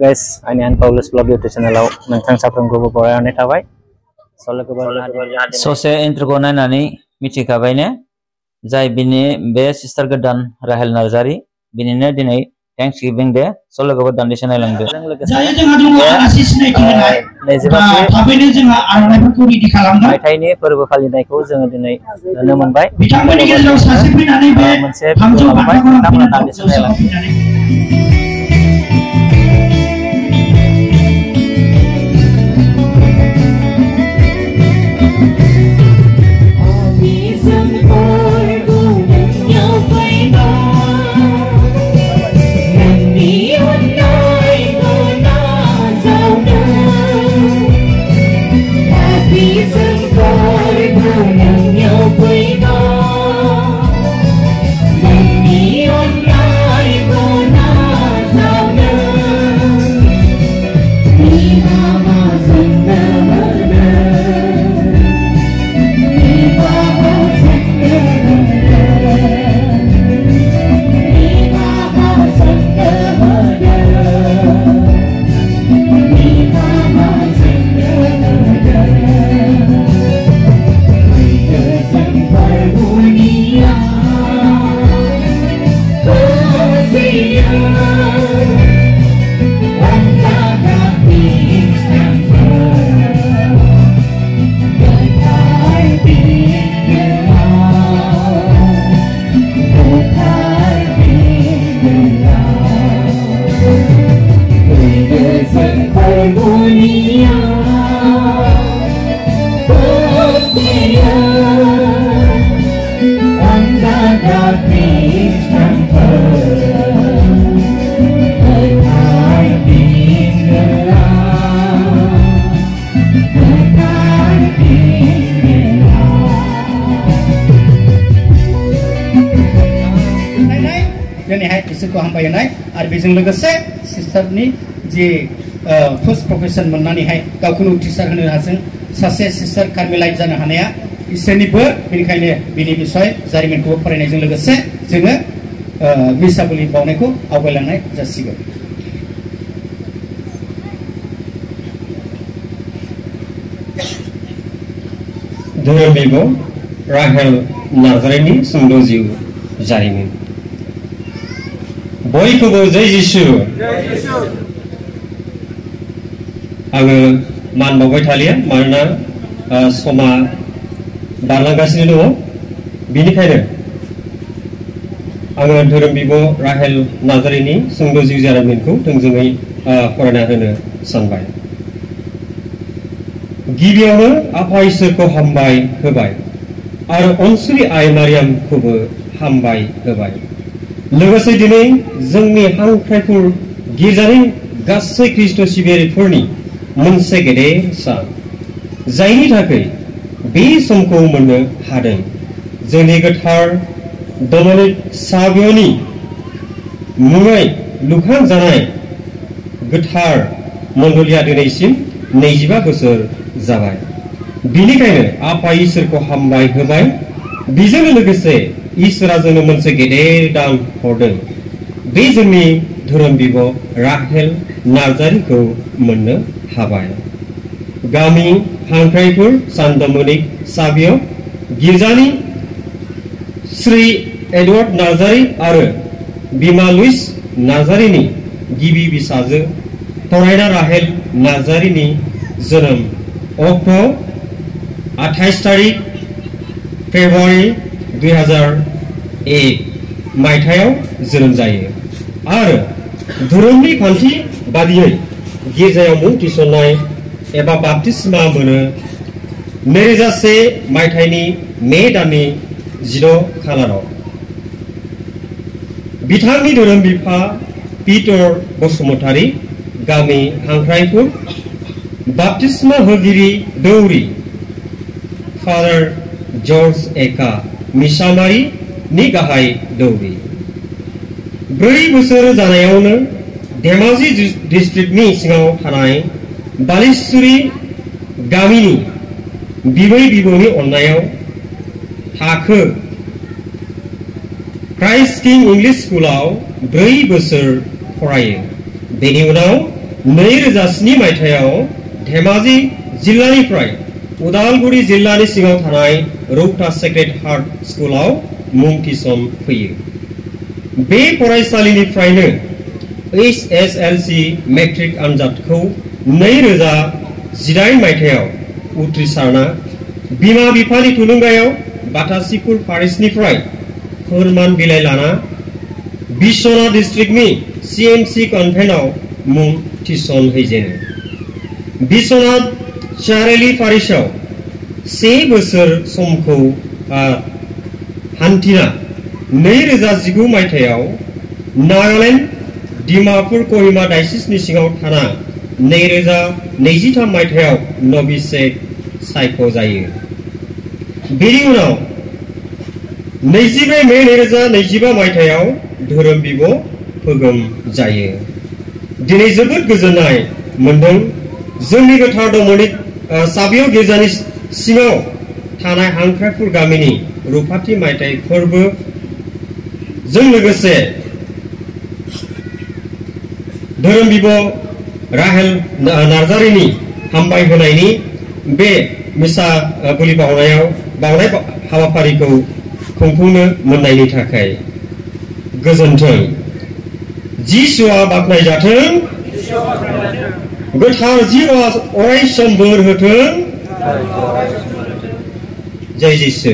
guys, ini an Paulus Vlog YouTube channel nang saफ्रोमखौबो बरायनाय थाबाय ससे इन्ट्रोखौ नायनानै मिथिखाबायने जाय बिनि बे सिस्टार गोदान राहेल नार्जारी बिनिनो दिनै थैंक्स गिविंग डे सल'खौबो दान्दिसे नायलांदो जायो जोंहा दङ आलासि सिनायथि होनाय थाबैनो जोंहा आर'नाइफोरखौ रेडि खालामगोन मायथाइनि फोरबो फालिनायखौ जोङो दिनै नुनो मोनबाय बिथांमोननि गेजेराव सासे फैनानै बे मोनसे खालामबाय दान्दिसे नायलांदो इसोरखौ हामबायनाय आरो बेजों लोगोसे सिस्टारनि जे फर्स्ट प्रोफेशन मोननानैहाय गावखौनो उथ्रिसार होनो हाजों सासे सिस्टार कार्मेलाइट जानो हानाया इसोरनि बोर बेनिखायनो बिनि बिषय जारिमिनखौ फरायनायजों लोगोसे जोङो मिसाबुलि बावनायखौ आवगायलांनाय जासिगोन धोरोम बिब' राहेल नार्जारीनि सुंद' जिउ जारिमिन बयखौबो जय जिसु आङो मान बावबाय थालिया मानोना समा बारलांगासिनो दङ बेनिखायनो आङो धोरोम बिब' राहेल नार्जारीनि सुंद' जिउ जारिमिनखौ थोंजोङै फरायना होनो सानबाय गिबियावनो आफा इसोरखौ हामबाय होबाय आरो अनसुलि आइ मारियामखौबो हामबाय होबाय लोगोसे दिनै जोंनि हांख्रायफोर गिर्जानि गासै ख्रिस्ट' सिबियारिफोरनि मोनसे गेदेर सान जायनि थाखाय बे समखौ मोननो हादों जोंनि गोथार डमिनिक साभिय'नि मुङै लुखांजानाय गोथार मण्डलिया दिनैसिम 25 बोसोर जाबाय बिनिखायनो आफा इसोरखौ हामबाय होबाय बेजों लोगोसे इसोरा जोंनो मोनसे गेदेर दान हरदों बे जोंनि धोरोम बिब' राहेल नार्जारीखौ मोननो हाबाय गामि हांख्रायफोर सान डमिनिक साभिय' गिर्जानि श्री एडवार्ड नार्जारी आरो बिमा लुइस नार्जारीनि गिबि बिसाजो फरायना राहेल नार्जारीनि जोनोम अक्ट' 28 तारिख फेब्रुवारि 2001 मायथाइयाव जोनोम जायो आरो धोरोमनि खान्थि बादियै गिर्जायाव मुं थिसननाय एबा बाप्तिस्मा मोनो 2001 मायथाइनि मे दाननि 16 खालाराव बिथांनि धोरोम बिफा पिटर बसुमतारी गामि हांख्रायफोर बाप्तिस्मा होगिरि दौरि फादार जर्ज एका मिसामारि नि गाहाय दौरि 4 बोसोर जानायावनो धेमाजि डिस्ट्रिक्टनि सिङाव थानाय बालिसुरि गामिनि बिबै बिबौनि अननायाव थाखो क्राइस्ट किं इंलिश स्कुलाव 4 बोसोर फरायो बेनि उनाव 2007 मायथाइयाव धेमाजि जिल्लानिफ्राय उदालगुरि जिल्लानि सिङाव थानाय रौता सेक्रेड हार्ट स्कुलाव मुं थिसन फैयो। बे फरायसालिनिफ्रायनो HSLC मेट्रिक आनजादखौ 2018 मायथाइयाव उथ्रिसारना बिमा बिफानि थुलुंगायाव बाटासिपुर पारिसनिफ्राय फोरमान बिलाइ लाना बिश्वनाथ डिस्ट्रिक्टनि CMC कन्भेन्टआव मुं थिसन हैजेनो। बिश्वनाथ चारेली पारिसआव 1 बोसोर समखौ हान्थिना 2019 मायथाइयाव नागालेण्ड डिमापुर कोहिमा डायसिसनि सिङाव थाना 2023 मायथाइयाव नबिसेक सायख'जायो। बेनि उनाव 24 मे 2025 मायथाइयाव धोरोम बिब' फोगोम जायो। दिनै जोबोद गोजोननाय मोनदों जोंनि गोथार डमनिक साबिय गिर्जानि सिङाव थानाय हांख्रायपुर गामिनि रुपाथि मायथाइ फोरबो जों लोगोसे धोरोम बिब' राहेल नार्जारिनि हामबाय होनायनि बे मिसा बोलि बावनाय हाबाफारिखौ खुंफुंनो मोननायनि थाखाय गोजोन्थों। जिसुआ बाख्नायजाथों, गोथार जिउआ अरायसम बोर होथों। जय जिसु।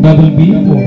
Double B4.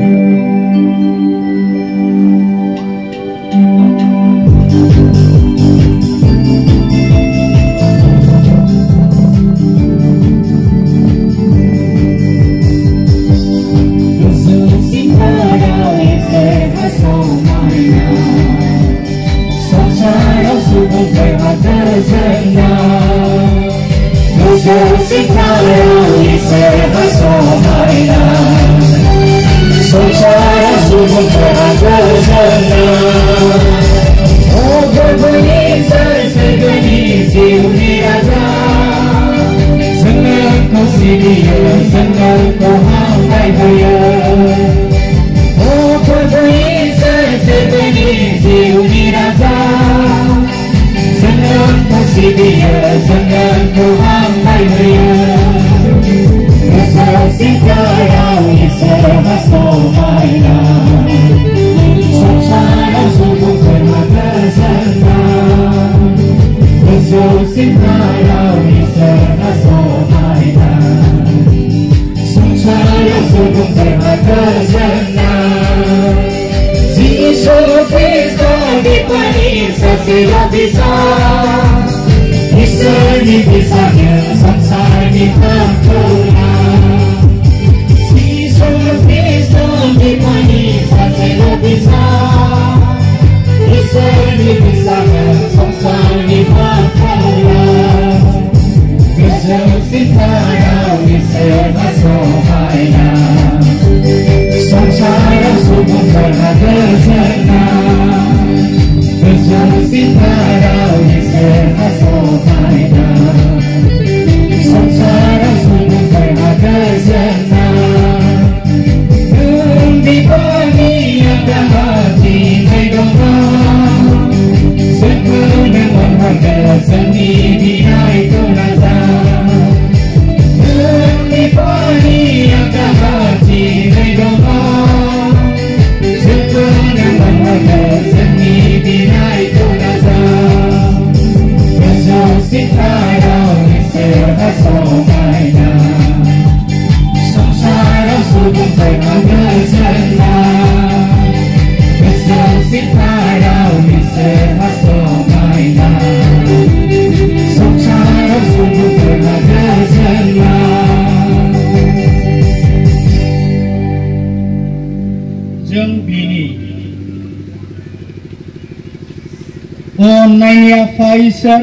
अननायनि आफा इसोर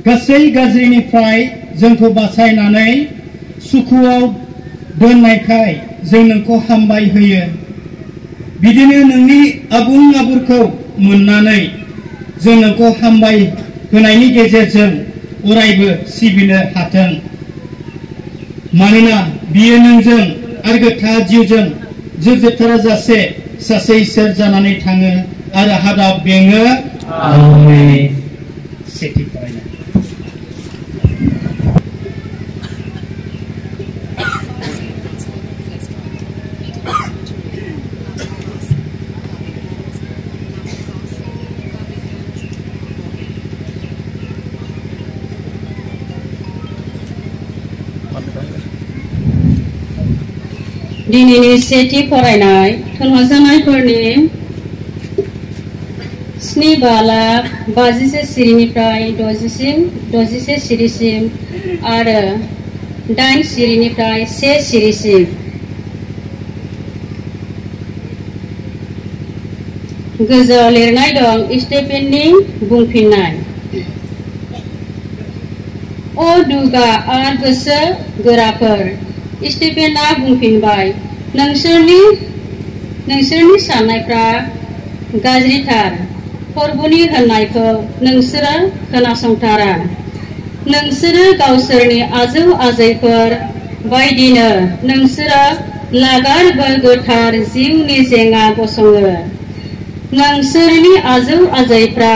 गासै गाज्रिनिफ्राय जोंखौ बासायनानै सुखुआव दोननायखाय जों नोंखौ हामबाय होयो। बिदिनो नोंनि आबुं आबुरखौ मोननानै जों नोंखौ हामबाय होनायनि गेजेरजों अरायबो सिबिनो हाथों। मानोना बियो नोंजों आरो गोथार जिउजों जोबथारा जासे सासे इसोर जानानै थाङो आरो हादाब बेङो। आमेन। सेथि फरायनाय। दिनैनि सेथि फरायनाय थुनहरजानायफोरनि 7,52,000 सिरिनिफ्राय 60 सिरिसिम आरो 8 सिरिनिफ्राय 1 सिरिसिम। गोजौआव लिरनाय दं स्टेफेननि बुंफिननाय। अ दुगा आरो गोसो गोराफोर, स्टेफेनआ बुंफिनबाय, नोंसोरनि साननायफ्रा गाज्रिथार। फोरबुनि होननायखौ नोंसोरो खोनासंथारा। नोंसोरो गावसोरनि आजौ आजैफोर बायदिनो नोंसोरो लागारबो गोथार जिउनि जेंना गसङो। नोंसोरनि आजौ आजैफ्रा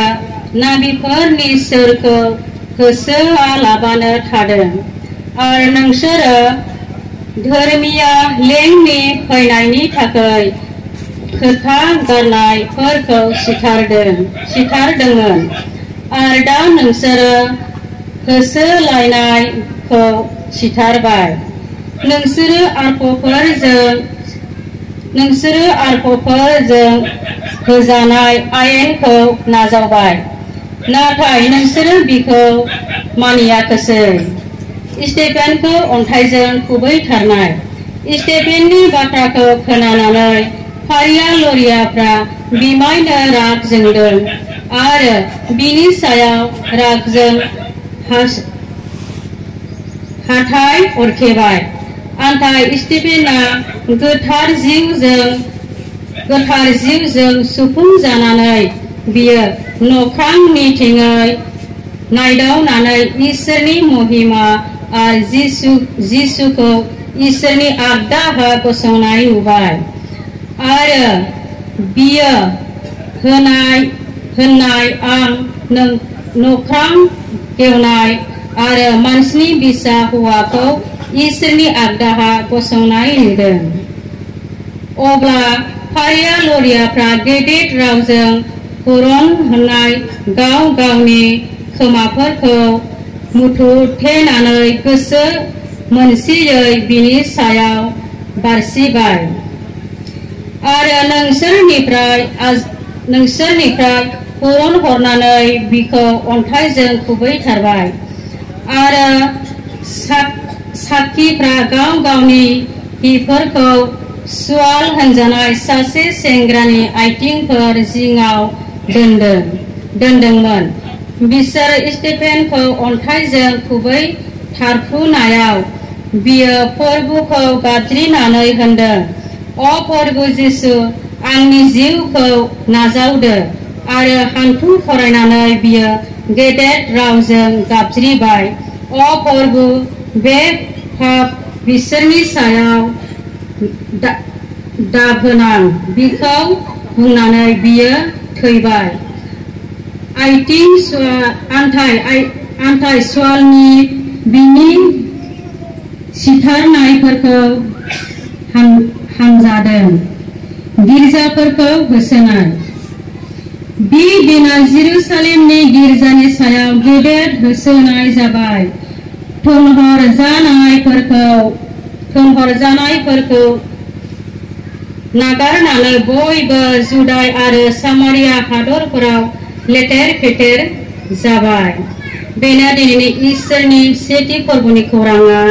नाबिफोरनि सोरखौ होसोआलाबानो थादों आरो नोंसोरो धोर्मिया लेंनि फैनायनि थाखाय खोथा गारनायफोरखौ सिथारदोंमोन आरो दा नोंसोरो होसोलायनायखौ सिथारबाय। नोंसोरो आरफोरजों होजानाय आयेनखौ नाजावबाय, नाथाय नोंसोरो बिखौ मानियाखिसै। स्टेफेनखौ अन्थाइजों खुबैथारनाय। स्टेफेननि बाथ्राखौ खोनानानै फारिया लरियाफ्रा बिमायनो राग जोंदों आरो बिनि सायाव रागजों हाथाय अरखेबाय। नाथाय स्टेफेनआ गोथार जिउजों सुफुंजानानै बियो नख्रांनिथिङै नायदावनानै इसोरनि महिमा आरो जिसुखौ इसोरनि आगदाहा गसंनाय नुबाय आरो बियो होननाय आं नख्रां गेवनाय आरो मानसिनि बिसा हौवाखौ इसोरनि आगदाहा गसंनाय नुदों। अब्ला फारिया लरियाफ्रा गेदेर रावजों हुरन होननाय गाव गावनि खोमाफोरखौ मुथुथेनानै गोसो मोनसेयै बिनि सायाव बारसिबाय आरो नोंसोरनिफ्राय हुरन हरनानै बिखौ अन्थाइजों खुबैथारबाय आरो साखिफ्रा गाव गावनि हिफोरखौ सुवाल होनजानाय सासे सेंग्रानि आथिंफोर जिङाव दोनदोंमोन। बिसोर स्टेफेनखौ अन्थाइजों खुबैथारफुनायाव बियो फोरबुखौ गाबज्रिनानै होनदों, अ फोरबु जिसु, आंनि जिउखौ नाजावदो। आरो हान्थु खरायनानै बियो गेदेर रावजों गाबज्रिबाय, अ फोरबु, बे पाप बिसोरनि सायाव दाहोनां। बिखौ बुंनानै बियो थैबाय। आन्थाइ सुवालनि बिनि सिथारनायफोरखौ हामजादों। गिर्जाफोरखौ होसोनाय। बे दिनाव जेरुसालेमनि गिर्जानि सायाव गेदेर होसोनाय जाबाय। थोनहरजानायफोरखौ नागारनानै बयबो जुदाय आरो सामारिया हादरफोराव लेथेर फेथेर जाबाय। बेनो दिनैनि इसोरनि सेथि फोरबोनि खौराङा।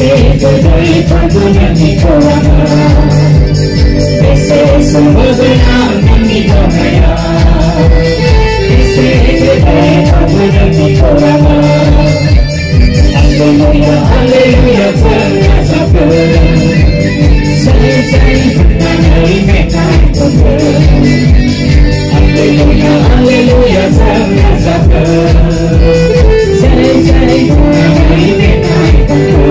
today pagulani korama Ese sumugana nami domaya Ese today pagulani korama Hallelujah hallelujah pagkasabu Say benanay mekai kobe Hallelujah hallelujah pagkasabu Say benanay mekai kobe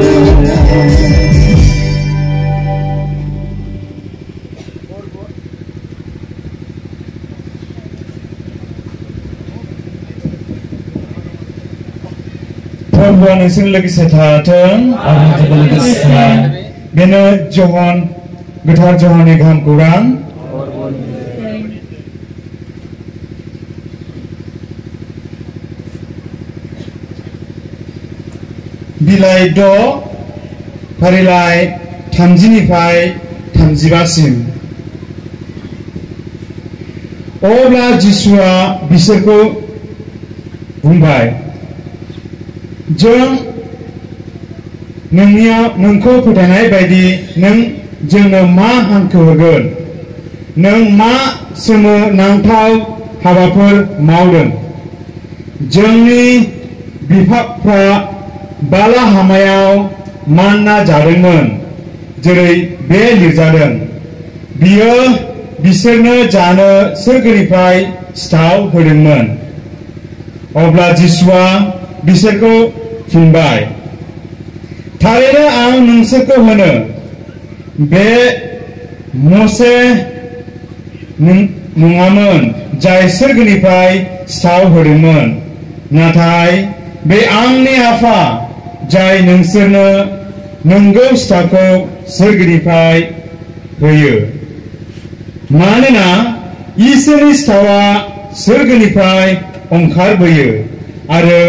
Perempuan ngasing lagi setatan, bina Johan, getar Johan yang kurang. Bilai do, farilai, tamjinifai, tamjibasim. Obla Jisua biserku bumbay. जों नोंखौ फोथायनाय बायदि नों जोंनो मा हांखो होगोन नों मा सोमोनांथाव हाबाफोर मावदों जोंनि बिफाफ्रा बाला हामायाव मानना जादोंमोन जेरै बे लिरजादों बियो बिसोरनो जानो सोरगोनिफ्राय सिथाव होदोंमोन अब्ला जिसुआ बिसोरखौ फिनबाय थारैनो आं नोंसोरखौ होनो बे मोसे नङामोन जाय सोरगोनिफ्राय सिथाव होदोंमोन नाथाय बे आंनि आफा जाय नोंसोरनो नंगौ सिथावखौ सोरगोनिफ्राय होयो मानोना इसोरनि सिथावा सोरगोनिफ्राय ओंखारबोयो आरो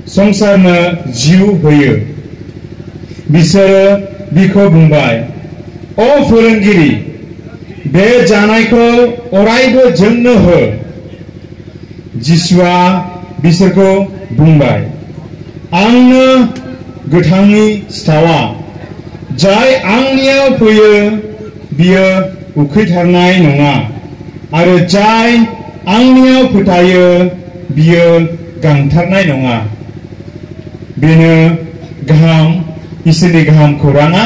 संसारनो जिउ होयो बिसोरो बिखौ बुंबाय ओ फोरोंगिरि बे जानायखौ अरायबो जोंनो हो जिसुआ बिसोरखौ बुंबाय आंनो गोथांनि सिथावा जाय आंनियाव फैयो बियो उखैथारनाय नङा आरो जाय आंनियाव फोथायो बियो गांथारनाय नङा बेनो गाहाम इसोरनि गाहाम खौराङा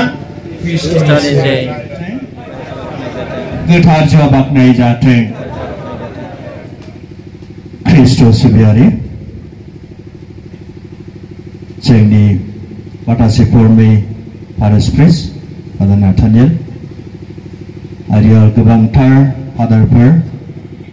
गोथार बाख्नाय जाथों ख्रिस्ट' सिबियारि जोंनि माखासे फर्मनि फादार प्रिस्ट फादार नाथानिएल आरो गोबांथार फादारफोर